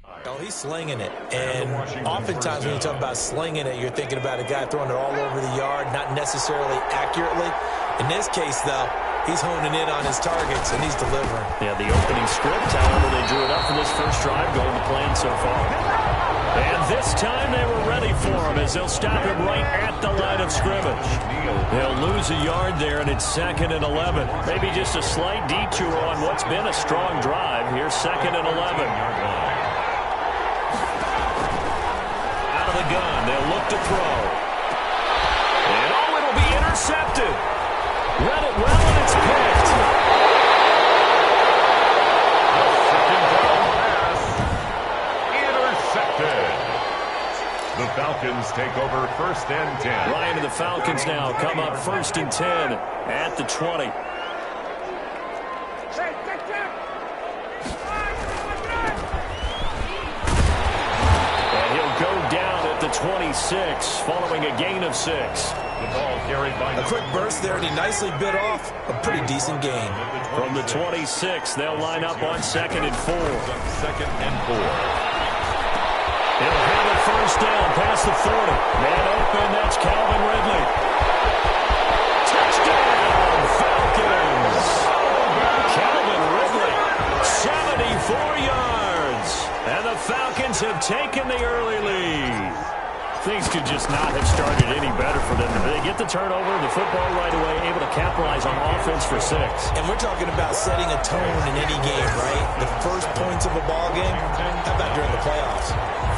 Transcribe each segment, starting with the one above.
Oh, he's slinging it. And oftentimes when you talk about slinging it, you're thinking about a guy throwing it all over the yard, not necessarily accurately. In this case, though, he's honing in on his targets, and he's delivering. Yeah, the opening script, however, they drew it up for this first drive, going to plan so far. And this time they were ready for him as they'll stop him right at the line of scrimmage. They'll lose a yard there, and it's 2nd and 11. Maybe just a slight detour on what's been a strong drive. Here's 2nd and 11. Out of the gun, they'll look to throw. And oh, it'll be intercepted. Read it well, and it's picked. Second down pass. Intercepted. The Falcons take over 1st and 10. Ryan and the Falcons now come up 1st and 10 at the 20. And he'll go down at the 26 following a gain of 6. The ball carried by a quick burst there, and he nicely bit off a pretty decent gain. From the 26, they'll line up on 2nd and 4. 2nd and 4. He'll have a first down past the 40. Man open, that's Calvin Ridley. Touchdown, Falcons. Calvin Ridley, 74 yards. And the Falcons have taken the early lead. Things could just not have started any better for them. They get the turnover, the football right away, able to capitalize on offense for 6. And we're talking about setting a tone in any game, right? The first points of a ball game, how about during the playoffs?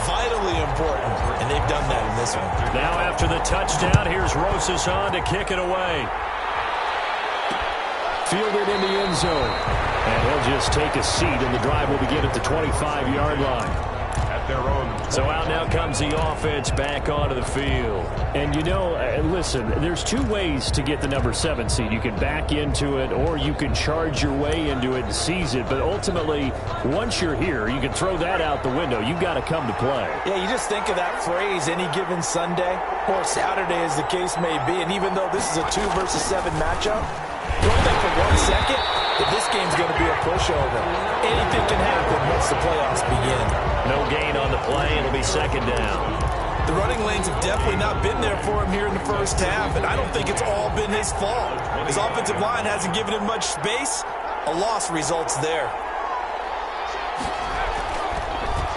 Vitally important, and they've done that in this one. Now after the touchdown, here's Rosas on to kick it away. Fielded in the end zone. And he'll just take a seat, and the drive will begin at the 25-yard line. Their own. So out now comes the offense back onto the field. And, you know, listen, there's 2 ways to get the number 7 seed. You can back into it, or you can charge your way into it and seize it. But ultimately, once you're here, you can throw that out the window. You've got to come to play. Yeah, you just think of that phrase, any given Sunday or Saturday as the case may be. And even though this is a 2 versus 7 matchup, don't think for 1 second that this game's going to be a pushover. Anything can happen once the playoffs begin. No gain on the play. It'll be 2nd down. The running lanes have definitely not been there for him here in the first half, and I don't think it's all been his fault. His offensive line hasn't given him much space. A loss results there.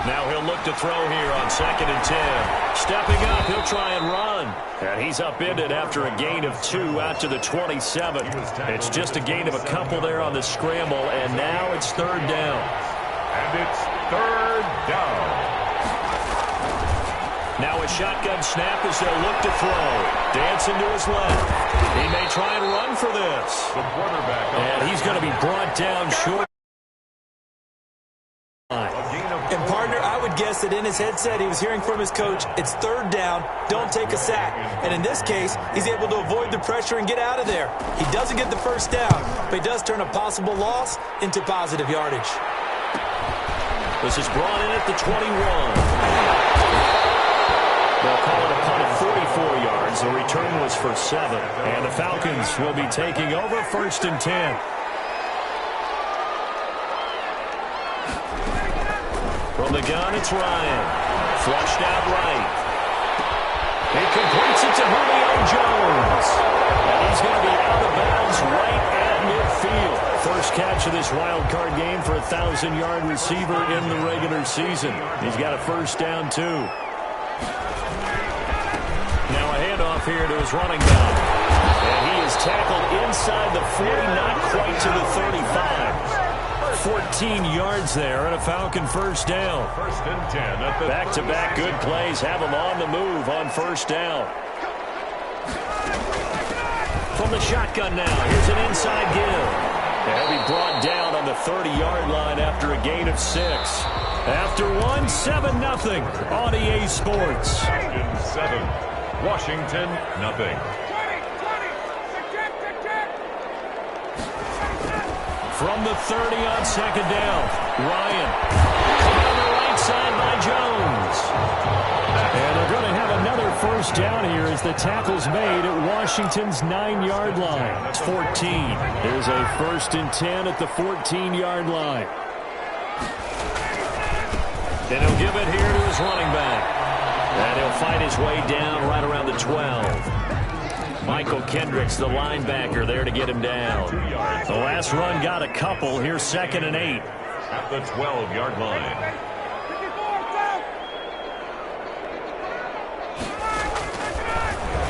Now he'll look to throw here on 2nd and 10. Stepping up, he'll try and run. And he's upended after a gain of 2 out to the 27. It's just a gain of a couple there on the scramble, and now it's 3rd down. And it's 3rd down. Now a shotgun snap as they'll look to throw. Dancing to his left. He may try and run for this. The quarterback. And he's going to be brought down short. And partner, I would guess that in his headset he was hearing from his coach, it's 3rd down, don't take a sack. And in this case, he's able to avoid the pressure and get out of there. He doesn't get the first down, but he does turn a possible loss into positive yardage. This is brought in at the 21. They'll call it a punt of 44 yards. The return was for 7. And the Falcons will be taking over 1st and 10. From the gun, it's Ryan. Flushed out right. He completes it to Julio Jones. And he's going to be out of bounds right at midfield. First catch of this wild card game for a 1,000-yard receiver in the regular season. He's got a first down, too. Now a handoff here to his running back. And he is tackled inside the 40, not quite to the 35. 14 yards there and a Falcon first down. 1st and 10 at the back-to-back good plays have him on the move on first down. From the shotgun now, here's an inside give. And he'll be brought down on the 30-yard line after a gain of 6. After one, 7-0 on EA Sports. 7, Washington, nothing. From the 30 on 2nd down, Ryan. On the right side by Jones. And they're going to have another first down here as the tackle's made at Washington's 9-yard line. It's 14. There's a 1st and 10 at the 14-yard line. Then he'll give it here to his running back. And he'll fight his way down right around the 12. Michael Kendricks, the linebacker, there to get him down. The last run got a couple. Here's 2nd and 8. At the 12-yard line.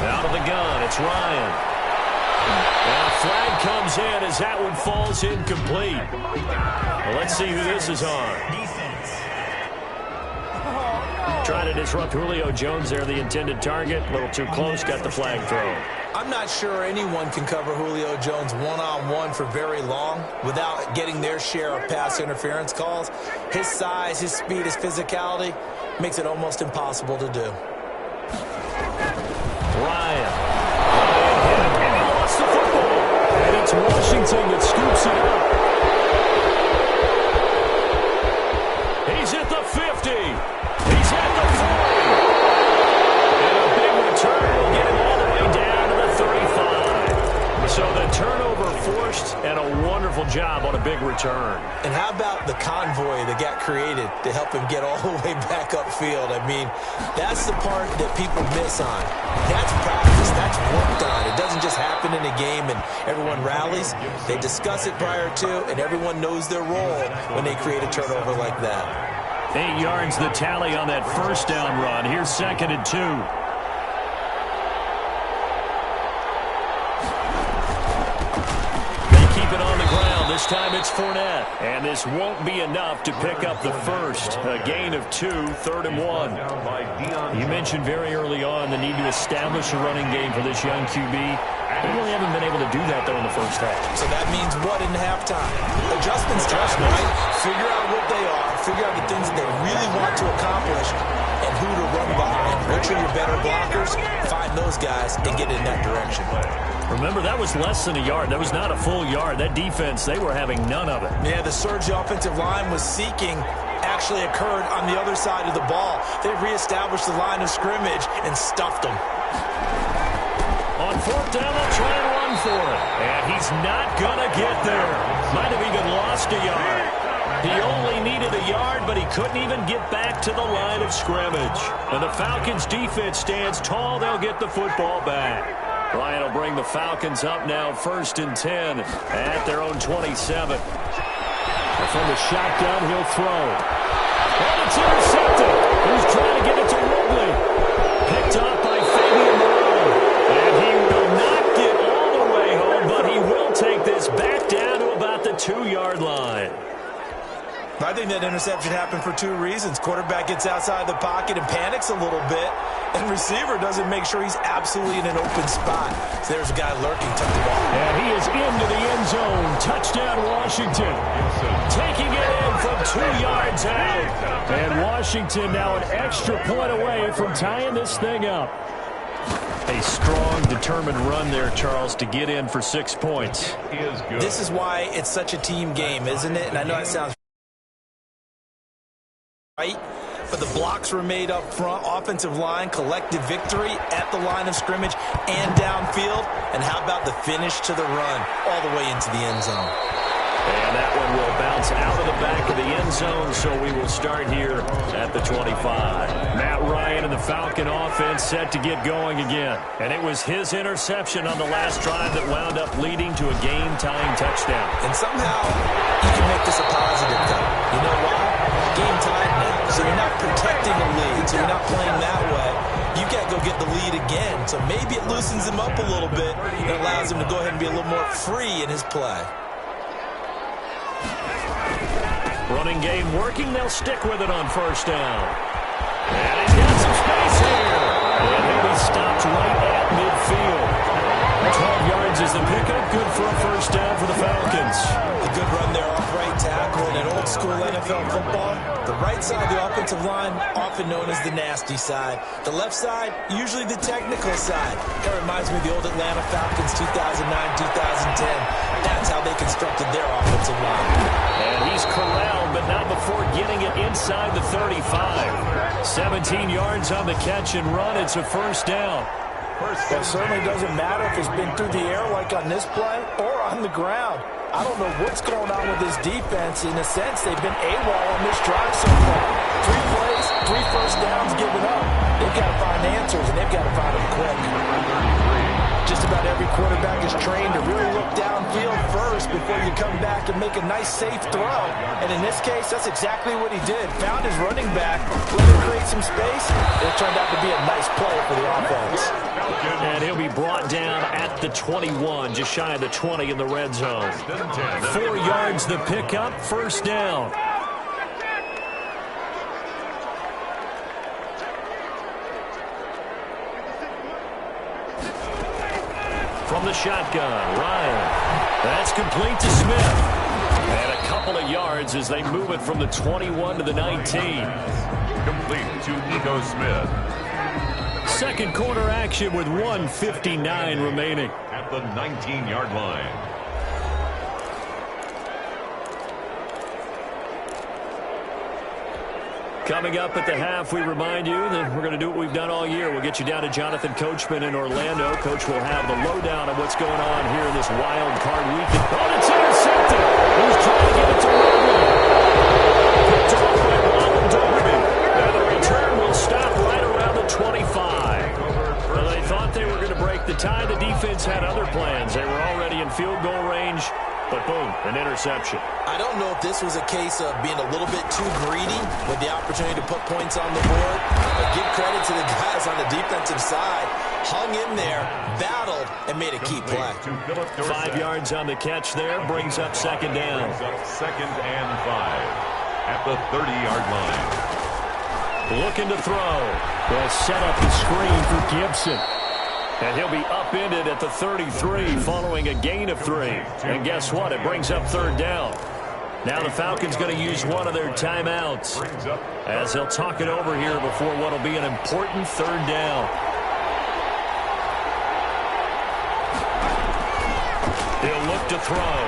Out of the gun, it's Ryan. And a flag comes in as that one falls incomplete. Well, let's see who this is on. Trying to disrupt Julio Jones there, the intended target. A little too close, got the flag thrown. I'm not sure anyone can cover Julio Jones one-on-one for very long without getting their share of pass interference calls. His size, his speed, his physicality makes it almost impossible to do. Ryan hit him, and he lost the football. And it's Washington that scoops it up. He's at the 50. He's at the 40. And a big return will get him all the way down to the 35. So the turnover forced, and a wonderful job on a big return. And how about the convoy that got created to help him get all the way back upfield? I mean, that's the part that people miss on. That's practice. That's worked on. It doesn't just happen in a game and everyone rallies. They discuss it prior to, and everyone knows their role when they create a turnover like that. 8 yards the tally on that first down run. Here's 2nd and 2. This time it's Fournette, and this won't be enough to pick up the first. A gain of 2, 3rd and 1. You mentioned very early on the need to establish a running game for this young QB. They really haven't been able to do that, though, in the first half. So that means what in halftime? Adjustments, right? Figure out what they are, figure out the things that they really want to accomplish, and who to run behind. Which are your better blockers? Find those guys and get in that direction. Remember, that was less than a yard. That was not a full yard. That defense, they were having none of it. Yeah, the surge the offensive line was seeking actually occurred on the other side of the ball. They reestablished the line of scrimmage and stuffed them. On 4th down, they'll try and run for it. And he's not going to get there. Might have even lost a yard. He only needed a yard, but he couldn't even get back to the line of scrimmage. And the Falcons' defense stands tall. They'll get the football back. Ryan will bring the Falcons up now, 1st and 10 at their own 27. From the shotgun, he'll throw. And it's intercepted. He's trying to get it to Ridley. Picked up by Fabian Moreau. And he will not get all the way home, but he will take this back down to about the 2-yard line. I think that interception happened for 2 reasons. Quarterback gets outside the pocket and panics a little bit, and receiver doesn't make sure he's absolutely in an open spot. So there's a guy lurking, tuck the ball. And he is into the end zone. Touchdown, Washington. Taking it in from 2 yards out. And Washington now an extra point away from tying this thing up. A strong, determined run there, Charles, to get in for 6 points. This is why it's such a team game, isn't it? And I know that sounds right, but the blocks were made up front. Offensive line, collective victory at the line of scrimmage and downfield. And how about the finish to the run all the way into the end zone? And that one will bounce out of the back of the end zone, so we will start here at the 25. Matt Ryan and the Falcon offense set to get going again. And it was his interception on the last drive that wound up leading to a game-tying touchdown. And somehow you can make this a positive, though. You know why? Game tied now, so you're not protecting the lead, so you're not playing that way. You got to go get the lead again, so maybe it loosens him up a little bit and allows him to go ahead and be a little more free in his play. Running game working. They'll stick with it on 1st down. And he's got some space here. And he'll be stopped right at midfield. 12 yards is the pickup. Good for a 1st down for the Falcons. A good run there off right tackle. In an old-school NFL football, the right side of the offensive line, often known as the nasty side. The left side, usually the technical side. Kind of reminds me of the old Atlanta Falcons 2009-2010. That's how they constructed their offensive line. And he's corralled, but not before getting it inside the 35. 17 yards on the catch and run. It's a 1st down. It certainly doesn't matter if it's been through the air like on this play or on the ground. I don't know what's going on with this defense. In a sense, they've been AWOL on this drive so far. 3 plays, 3 first downs given up. They've got to find answers, and they've got to find them quick. Just about every quarterback is trained to really look downfield first before you come back and make a nice, safe throw. And in this case, that's exactly what he did. Found his running back, let him create some space, and it turned out to be a nice play for the offense. And he'll be brought down at the 21, just shy of the 20 in the red zone. 4 yards the pickup, first down. From the shotgun, Ryan. That's complete to Smith. And a couple of yards as they move it from the 21 to the 19. Complete to Ego Smith. Second quarter action with 1:59 remaining. At the 19-yard line. Coming up at the half, we remind you that we're going to do what we've done all year. We'll get you down to Jonathan Coachman in Orlando. Coach will have the lowdown of what's going on here in this wild card weekend. Oh, it's intercepted. He's trying to get it to Roby. Picked off by Ronald Darby. And the return will stop right around the 25. Well, they thought they were going to break the tie. The defense had other plans. They were already in field goal range. But boom, an interception. I don't know if this was a case of being a little bit too greedy with the opportunity to put points on the board. But give credit to the guys on the defensive side. Hung in there, battled, and made a key play. 5 yards on the catch there. Brings up second down. Brings up 2nd and 5. At the 30-yard line. Looking to throw. They'll set up the screen for Gibson. And he'll be upended at the 33 following a gain of 3. And guess what? It brings up third down. Now the Falcons going to use one of their timeouts as they'll talk it over here before what will be an important third down. He'll look to throw.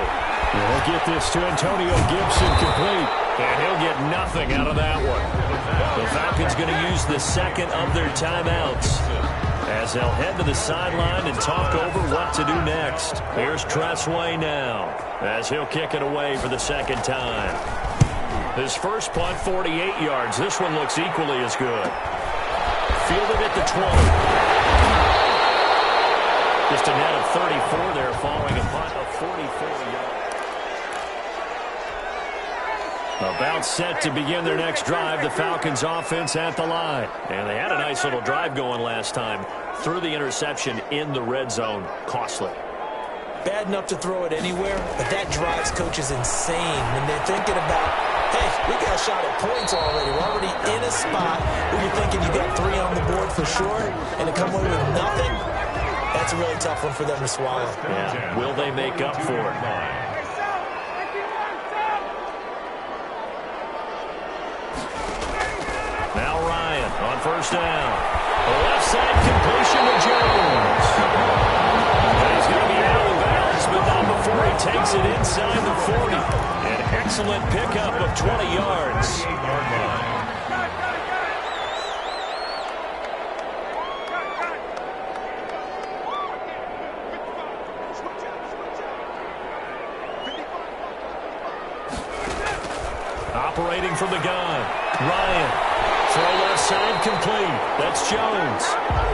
He'll get this to Antonio Gibson complete. And he'll get nothing out of that one. The Falcons going to use the second of their timeouts as they'll head to the sideline and talk over what to do next. Here's Tressway now as he'll kick it away for the second time. His first punt, 48 yards. This one looks equally as good. Fielded at the 20. Just a net of 34 there following a punt of 44 yards. About set to begin their next drive, the Falcons offense at the line. And they had a nice little drive going last time. Threw the interception in the red zone. Costly. Bad enough to throw it anywhere, but that drives coaches insane when they're thinking about, hey, we got a shot at points already. We're already in a spot where you're thinking you got 3 on the board for sure, and to come away with nothing, that's a really tough one for them to swallow. Yeah. Will they make up for it? Now Ryan on first down. The left side completion to Jones. And he's going to be out of bounds, but not before he takes it inside the 40. An excellent pickup of 20 yards. Operating from the gun. Ryan. Throw left side complete. That's Jones.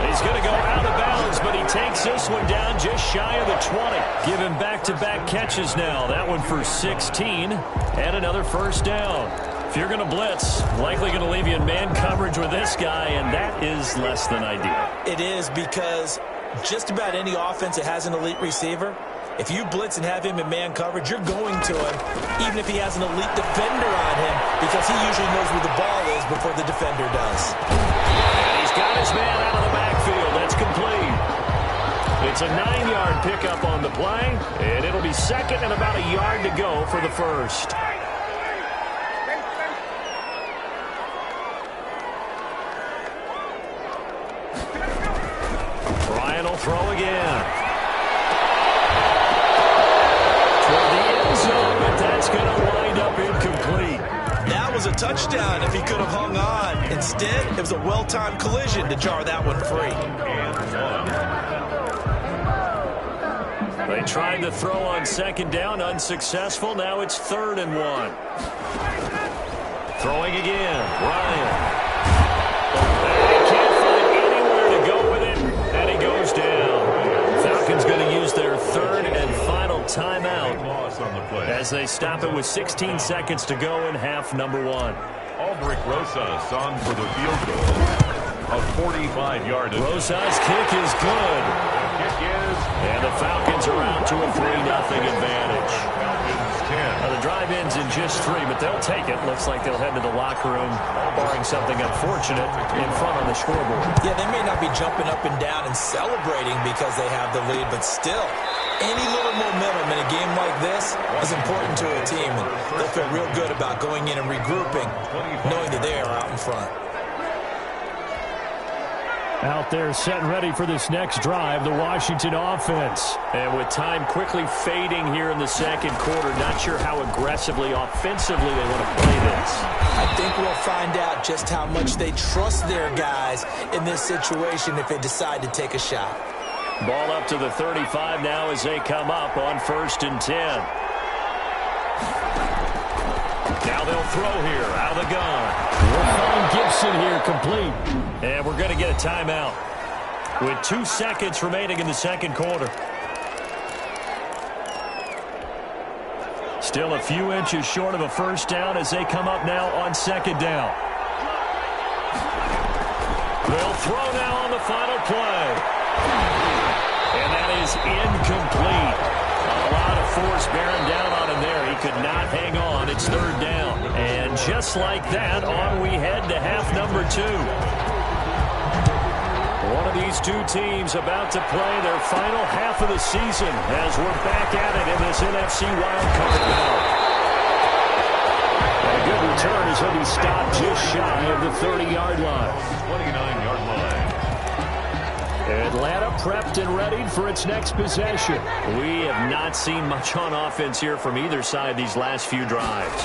He's going to go out of bounds, but he takes this one down just shy of the 20. Giving back-to-back catches now. That one for 16 and another first down. If you're going to blitz, likely going to leave you in man coverage with this guy, and that is less than ideal. It is because just about any offense that has an elite receiver, if you blitz and have him in man coverage, you're going to him, even if he has an elite defender on him, because he usually knows where the ball is before the defender does. And he's got his man out of the backfield. That's complete. It's a 9-yard pickup on the play, and it'll be second and about a yard to go for the first. Ryan will throw again. But that's going to wind up incomplete. That was a touchdown if he could have hung on. Instead, it was a well-timed collision to jar that one free. They tried to throw on second down, unsuccessful. Now it's 3rd and 1. Throwing again. Ryan. He can't find anywhere to go with it, and he goes down. Falcons going to use their third and final timeout as they stop it with 16 seconds to go in half number one. Aldrich Rosas on for the field goal. A 45-yard attempt. Rosas' kick is good. Kick is. And the Falcons are out to a 3-0 advantage. Falcons 10. Now, the drive ends in just 3, but they'll take it. Looks like they'll head to the locker room, barring something unfortunate, in front on the scoreboard. Yeah, they may not be jumping up and down and celebrating because they have the lead, but still, any little momentum in a game like this is important to a team, and they'll feel real good about going in and regrouping, knowing that they are out in front. Out there set and ready for this next drive, the Washington offense. And with time quickly fading here in the second quarter, not sure how aggressively, offensively they want to play this. I think we'll find out just how much they trust their guys in this situation if they decide to take a shot. Ball up to the 35 now as they come up on 1st and 10. Now they'll throw here out of the gun. We'll find Gibson here complete. And we're going to get a timeout with 2 seconds remaining in the second quarter. Still a few inches short of a first down as they come up now on 2nd down. They'll throw now on the final play. And that is incomplete. A lot of force bearing down on him there. He could not hang on. It's 3rd down. And just like that, on we head to half number 2. One of these two teams about to play their final half of the season as we're back at it in this NFC wildcard battle. A good return as he'll be stopped just shy of the 30-yard line. 29-yard line. Atlanta prepped and readied for its next possession. We have not seen much on offense here from either side these last few drives.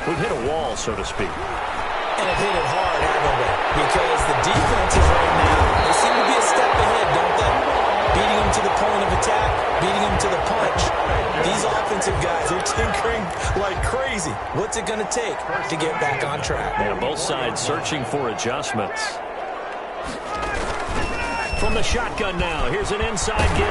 We've hit a wall, so to speak. And it hit it hard, haven't we? Because the defenses right now, they seem to be a step ahead, don't they? Beating them to the point of attack, beating them to the punch. These offensive guys are tinkering like crazy. What's it going to take to get back on track? Yeah, both sides searching for adjustments. From the shotgun now, here's an inside give.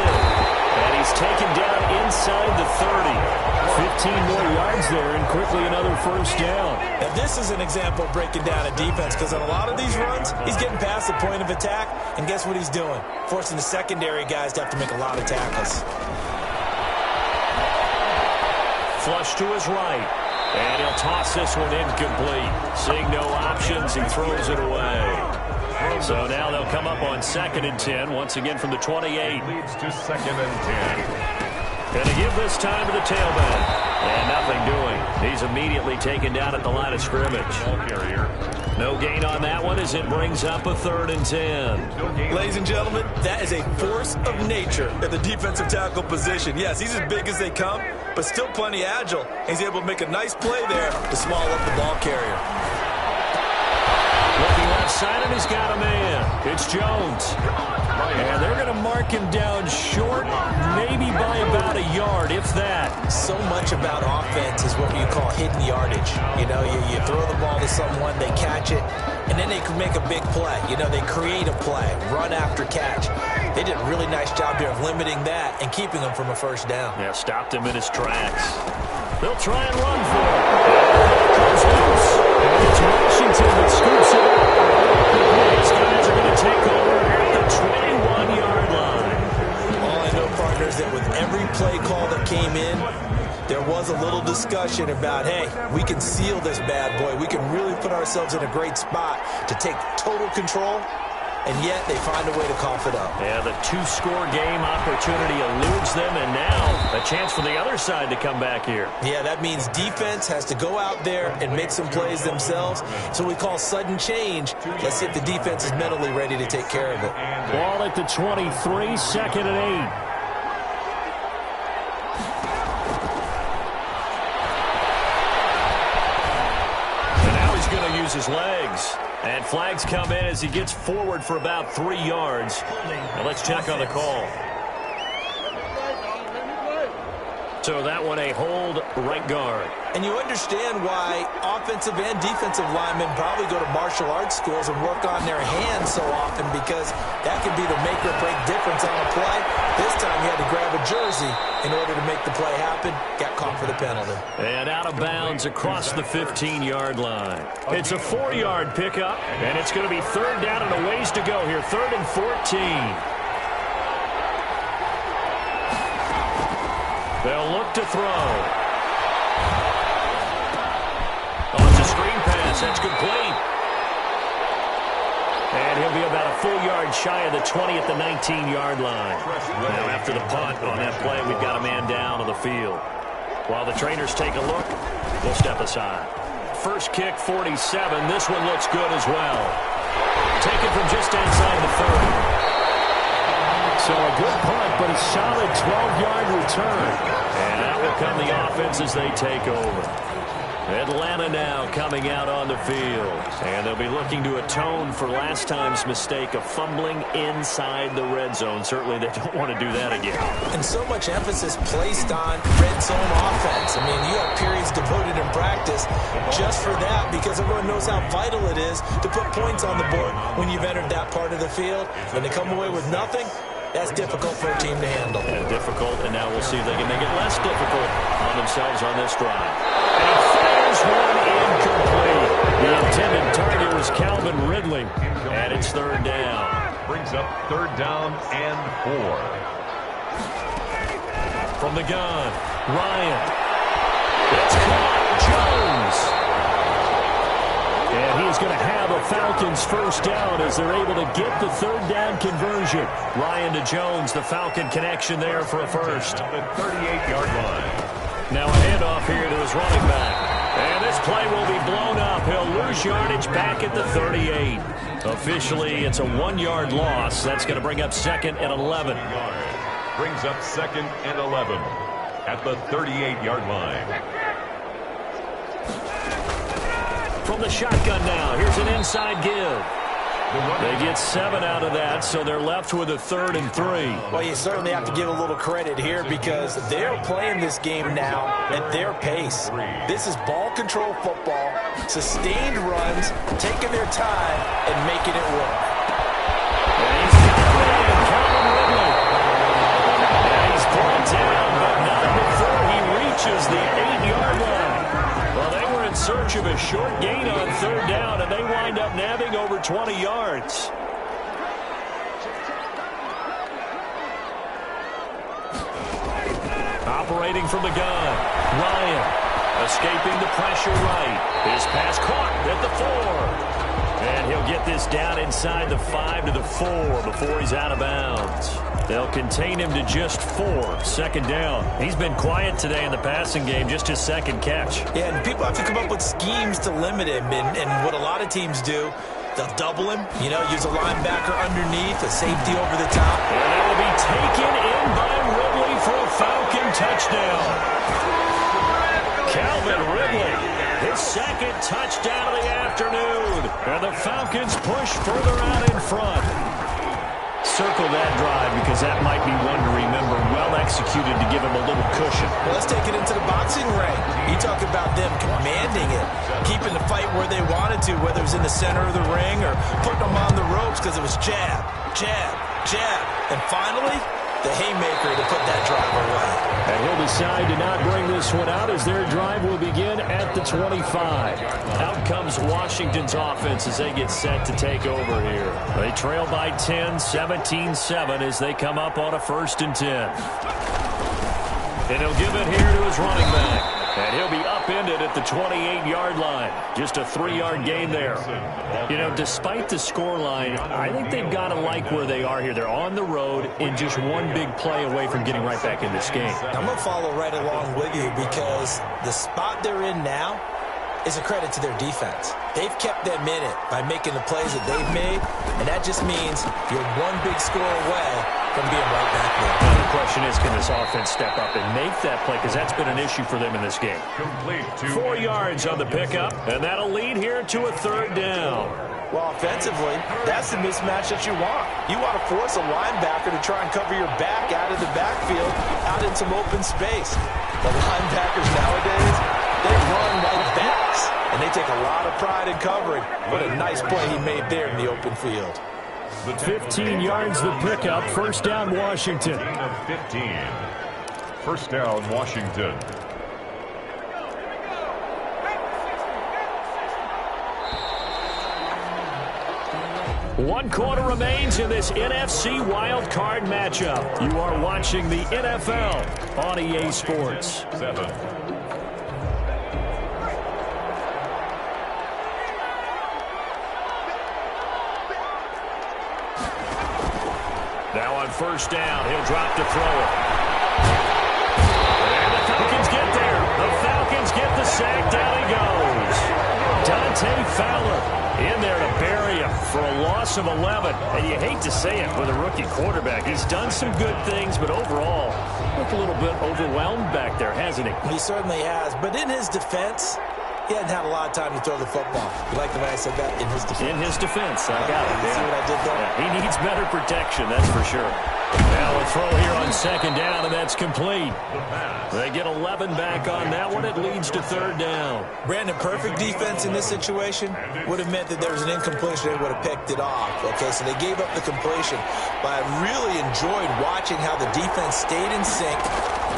And he's taken down inside the 30. 15 more yards there and quickly another first down. Now this is an example of breaking down a defense because on a lot of these runs, he's getting past the point of attack, and guess what he's doing? Forcing the secondary guys to have to make a lot of tackles. Flush to his right, and he'll toss this one incomplete. Seeing no options, he throws it away. So now they'll come up on 2nd and 10, once again from the 28. Leads to 2nd and 10. Going to give this time to the tailback. And nothing doing. He's immediately taken down at the line of scrimmage. No gain on that one as it brings up a 3rd and 10. Ladies and gentlemen, that is a force of nature at the defensive tackle position. Yes, he's as big as they come, but still plenty agile. He's able to make a nice play there to small up the ball carrier. Looking left side, and he's got a man. It's Jones. And they're going to mark him down short, maybe by about a yard, if that. So much about offense is what you call hidden yardage. You know, you throw the ball to someone, they catch it, and then they can make a big play. You know, they create a play, run after catch. They did a really nice job there of limiting that and keeping him from a first down. Yeah, stopped him in his tracks. They'll try and run for it. Goes loose. And it's Washington that scoops it up. These guys are going to take over at the 21-yard line. All I know, partners, that with every play call that came in, there was a little discussion about, hey, we can seal this bad boy. We can really put ourselves in a great spot to take total control. And yet they find a way to cough it up. Yeah, the 2-score game opportunity eludes them, and now a chance for the other side to come back here. Yeah, that means defense has to go out there and make some plays themselves. So we call sudden change. Let's see if the defense is mentally ready to take care of it. Ball at the 23, 2nd and 8. And now he's going to use his legs. And flags come in as he gets forward for about 3 yards. Now let's check on the call. So that one a hold right guard. And you understand why offensive and defensive linemen probably go to martial arts schools and work on their hands so often, because that could be the make or break difference on a play. This time he had to grab a jersey in order to make the play happen. Got caught for the penalty. And out of bounds across the 15-yard line. It's a 4-yard pickup, and it's going to be third down and a ways to go here. 3rd and 14. They'll look to throw. Oh, it's a screen pass. That's complete. And he'll be about a full yard shy of the 20 at the 19-yard line. Now, after the punt on that play, we've got a man down on the field. While the trainers take a look, we'll step aside. First kick, 47. This one looks good as well. Taken from just inside the 30. So a good punt, but a solid 12-yard return. And out will come the offense as they take over. Atlanta now coming out on the field. And they'll be looking to atone for last time's mistake of fumbling inside the red zone. Certainly they don't want to do that again. And so much emphasis placed on red zone offense. I mean, you have periods devoted in practice just for that, because everyone knows how vital it is to put points on the board when you've entered that part of the field. When they come away with nothing, that's difficult for a team to handle. Yeah, difficult, and now we'll see if they can make it less difficult on themselves on this drive. And he fires one incomplete. The intended target was Calvin Ridley, and it's third down. Brings up third down and 4. From the gun, Ryan. It's caught. Jones. And he's going to have a Falcons first down as they're able to get the third down conversion. Ryan to Jones, the Falcon connection there for a first. The 38-yard line. Now a handoff here to his running back. And this play will be blown up. He'll lose yardage back at the 38. Officially, it's a 1-yard loss. That's going to bring up 2nd and 11. Brings up 2nd and 11 at the 38-yard line. From the shotgun now, here's an inside give. They get 7 out of that, so they're left with a 3rd and 3. Well, you certainly have to give a little credit here, because they're playing this game now at their pace. This is ball control football, sustained runs, taking their time and making it work. And he's Calvin Ridley. And he's brought down, but not before he reaches the 8-yard line. Well, they were in search of a short gain on third down, and they wind up nabbing over 20 yards. Operating from the gun, Ryan escaping the pressure right. His pass caught at the 4. And he'll get this down inside the 5 to the 4 before he's out of bounds. They'll contain him to just 4. 2nd down. He's been quiet today in the passing game, just his 2nd catch. Yeah, and people have to come up with schemes to limit him. And what a lot of teams do, they'll double him, use a linebacker underneath, a safety over the top. And it will be taken in by Ridley for a Falcon touchdown. Calvin Ridley, his 2nd touchdown of the afternoon. And the Falcons push further out in front. Circle that drive, because that might be one to remember. Well executed to give him a little cushion. Well, let's take it into the boxing ring. You talk about them commanding it, keeping the fight where they wanted to, whether it was in the center of the ring or putting them on the ropes, because it was jab, jab, jab. And finally, the haymaker to put that drive away. And he'll decide to not bring this one out as their drive will begin at the 25. Out comes Washington's offense as they get set to take over here. They trail by 10, 17-7 as they come up on a 1st and 10. And he'll give it here to his running back. And he'll be upended at the 28-yard line. Just a 3-yard gain there. Despite the scoreline, I think they've got to like where they are here. They're on the road and just one big play away from getting right back in this game. I'm going to follow right along with you, because the spot they're in now is a credit to their defense. They've kept them in it by making the plays that they've made, and that just means you're one big score away from being right back there. Now the question is, can this offense step up and make that play? Because that's been an issue for them in this game. Complete. 4 yards on the pickup, and that'll lead here to a third down. Well, offensively, that's the mismatch that you want. You want to force a linebacker to try and cover your back out of the backfield, out in some open space. The linebackers nowadays, they run like backs, and they take a lot of pride in covering. What a nice play he made there in the open field. 15 yards the pickup, first down Washington. Gain of 15. First down Washington. One quarter remains in this NFC Wild Card matchup. You are watching the NFL on EA Sports. 7. Now on first down, he'll drop to throw it. And the Falcons get there. The Falcons get the sack. Down he goes. Dante Fowler in there to bury him for a loss of 11. And you hate to say it with a rookie quarterback. He's done some good things, but overall, looked a little bit overwhelmed back there, hasn't he? He certainly has. But in his defense, he hadn't had a lot of time to throw the football. You like the way I said that? In his defense. In his defense. I got it. See what I did there? Yeah, he needs better protection, that's for sure. Now a throw here on second down, and that's complete. They get 11 back on that one. It leads to third down. Brandon, perfect defense in this situation would have meant that there was an incompletion. They would have picked it off. Okay, so they gave up the completion. But I really enjoyed watching how the defense stayed in sync,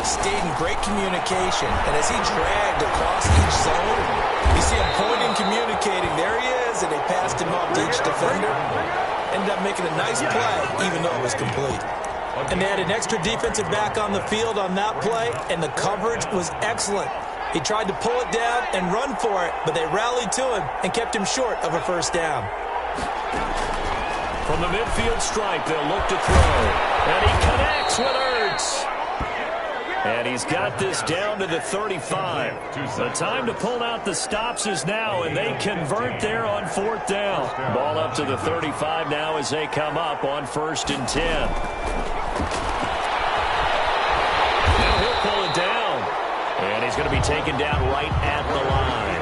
stayed in great communication. And as he dragged across each zone, you see him pointing, communicating. There he is, and they passed him off to each defender. Ended up making a nice play, even though it was complete. And they had an extra defensive back on the field on that play, and the coverage was excellent. He tried to pull it down and run for it, but they rallied to him and kept him short of a first down. From the midfield stripe, they'll look to throw. And he connects with Ertz. And he's got this down to the 35. The time to pull out the stops is now, and they convert there on fourth down. Ball up to the 35 now as they come up on 1st and 10. Now he'll pull it down. And he's going to be taken down right at the line.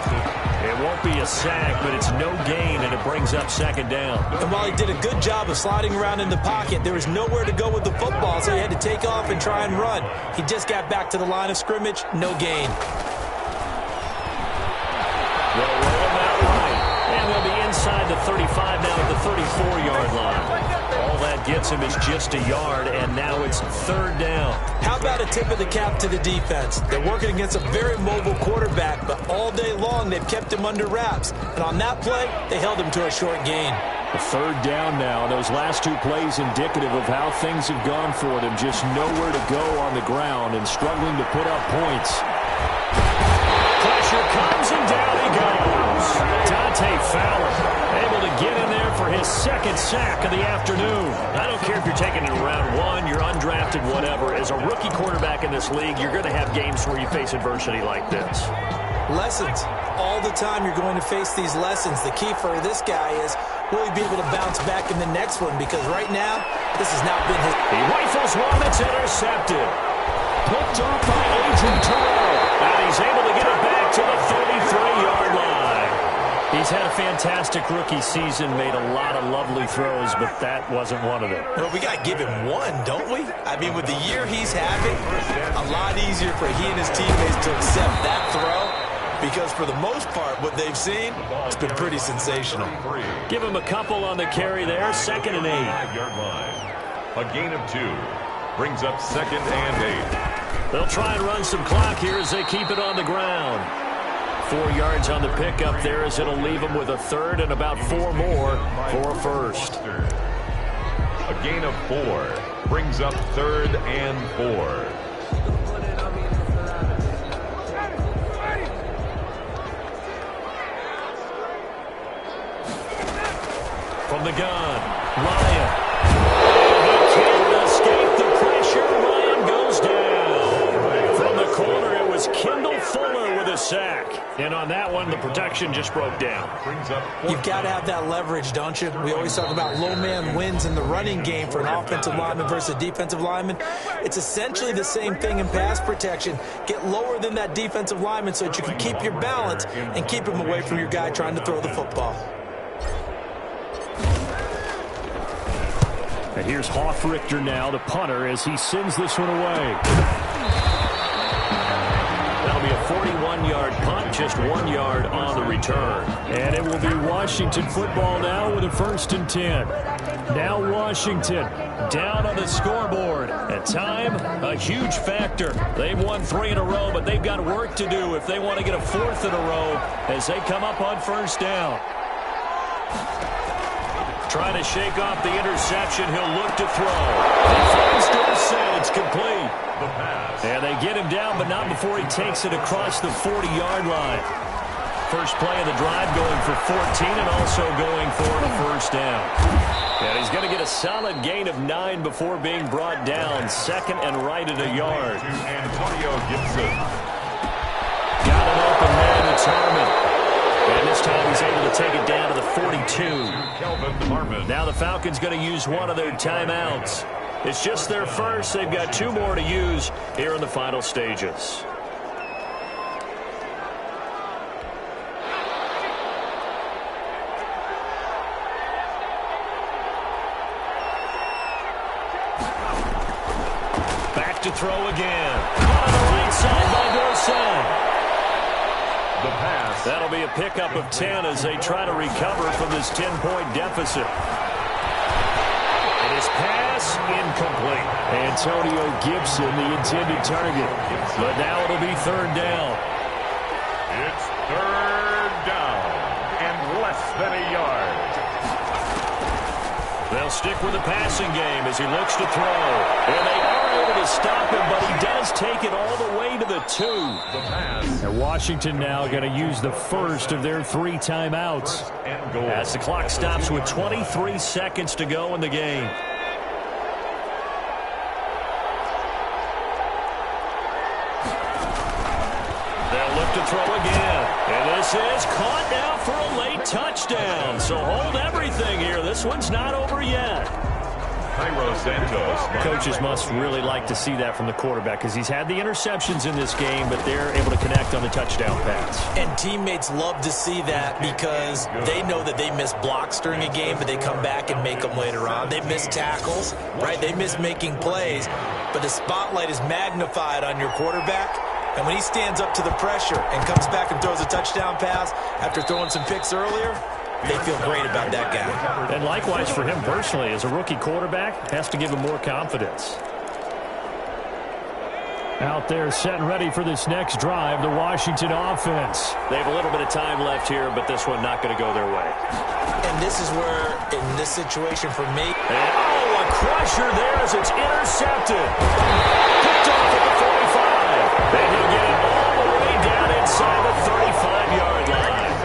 It won't be a sack, but it's no gain, and it brings up second down. And while he did a good job of sliding around in the pocket, there was nowhere to go with the football, so he had to take off and try and run. He just got back to the line of scrimmage, no gain. They'll roll him out right, and they'll be inside the 35 now at the 34-yard line. All that gets him is just a yard, and now it's third down. How about a tip of the cap to the defense? They're working against a very mobile quarterback, but all day long they've kept him under wraps. And on that play, they held him to a short gain. A third down now. Those last two plays indicative of how things have gone for them. Just nowhere to go on the ground and struggling to put up points. Pressure comes, and down he goes. Dante Fowler able to get in there for his second sack of the afternoon. I don't care if you're taking it in round one, you're undrafted, whatever. As a rookie quarterback in this league, you're going to have games where you face adversity like this. Lessons. All the time you're going to face these lessons. The key for this guy is, will he be able to bounce back in the next one? Because right now, this has not been his... He rifles one that's intercepted. Picked off by Adrian Terrell. And he's able to get it back to the 33-yard line. He's had a fantastic rookie season, made a lot of lovely throws, but that wasn't one of them. Well, we got to give him one, don't we? I mean, with the year he's having, a lot easier for he and his teammates to accept that throw, because for the most part, what they've seen, it's been pretty sensational. Give him a couple on the carry there, 2nd and 8. 5-yard line. A gain of 2 brings up 2nd and 8. They'll try and run some clock here as they keep it on the ground. 4 yards on the pickup there as it'll leave them with a third and about 4 more for a first. A gain of 4 brings up 3rd and 4. From the gun, Ryan. He can't escape the pressure. Ryan goes down. From the corner, it was Kendall Fuller with a sack. And on that one, the protection just broke down. You've got to have that leverage, don't you? We always talk about low man wins in the running game for an offensive lineman versus a defensive lineman. It's essentially the same thing in pass protection. Get lower than that defensive lineman so that you can keep your balance and keep him away from your guy trying to throw the football. And here's Hoffrichter now, the punter, as he sends this one away. That'll be a 41-yard punt, just 1 yard on the return. And it will be Washington football now with a 1st and 10. Now Washington down on the scoreboard. At time, a huge factor. They've won 3 in a row, but they've got work to do if they want to get a 4th in a row as they come up on 1st down. Trying to shake off the interception. He'll look to throw. He finds Dorsett. It's complete. The pass. And they get him down, but not before he takes it across the 40-yard line. First play of the drive going for 14 and also going for a 1st down. And he's going to get a solid gain of 9 before being brought down. 2nd and right at a yard. To Antonio Gibson. Got an open man. It's Harmon. And this time he's able to take it down to the 42. Now the Falcons going to use one of their timeouts. It's just their first. They've got 2 more to use here in the final stages. Back to throw again. Caught on the right side by Dorsett. The pass. That'll be a pickup of 10 as they try to recover from this 10-point deficit. And his pass incomplete. Antonio Gibson, the intended target. But now it'll be 3rd down. It's 3rd down and less than a yard. They'll stick with the passing game as he looks to throw. And they are able to stop him, but he does take it all the way to the 2. The pass. And Washington now going to use the first of their 3 timeouts. And goal. As the clock stops with 23 seconds to go in the game. They'll look to throw again. And this is caught now for a late touchdown. So hold everything here. This one's not over yet. Santos. Coaches must really like to see that from the quarterback because he's had the interceptions in this game, but they're able to connect on the touchdown pass. And teammates love to see that because they know that they miss blocks during a game, but they come back and make them later on. They miss tackles, right? They miss making plays, but the spotlight is magnified on your quarterback. And when he stands up to the pressure and comes back and throws a touchdown pass after throwing some picks earlier, they feel great about that guy. And likewise for him personally, as a rookie quarterback, has to give him more confidence. Out there set and ready for this next drive, the Washington offense. They have a little bit of time left here, but this one not going to go their way. And this is where, in this situation for me... And, a crusher there as it's intercepted. Picked off at the 45. And he'll get it all the way down inside the 35-yard line.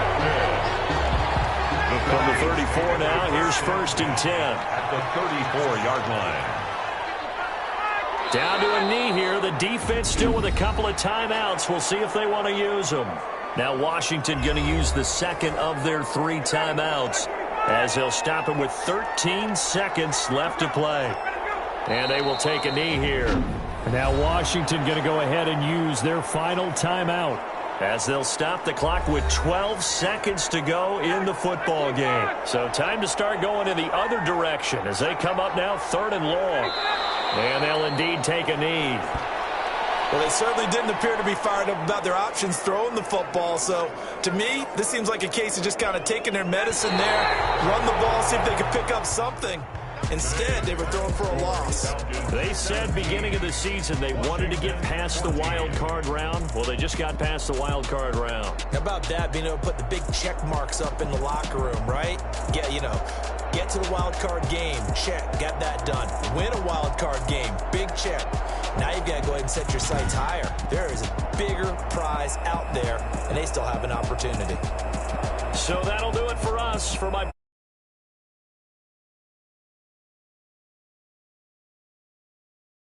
From the 34 now, here's 1st and 10. At the 34-yard line. Down to a knee here. The defense still with a couple of timeouts. We'll see if they want to use them. Now Washington going to use the 2nd of their 3 timeouts as they'll stop him with 13 seconds left to play. And they will take a knee here. Now Washington going to go ahead and use their final timeout as they'll stop the clock with 12 seconds to go in the football game. So time to start going in the other direction as they come up now 3rd and long. And they'll indeed take a knee. Well, they certainly didn't appear to be fired up about their options throwing the football. So, to me, this seems like a case of just kind of taking their medicine there, run the ball, see if they could pick up something. Instead, they were throwing for a loss. They said beginning of the season they wanted to get past the wild card round. Well, they just got past the wild card round. How about that, being able to put the big check marks up in the locker room, right? Yeah, you know, get to the wild card game, check, got that done. Win a wild card game, big check. Now you've got to go ahead and set your sights higher. There is a bigger prize out there, and they still have an opportunity. So that'll do it for us. For my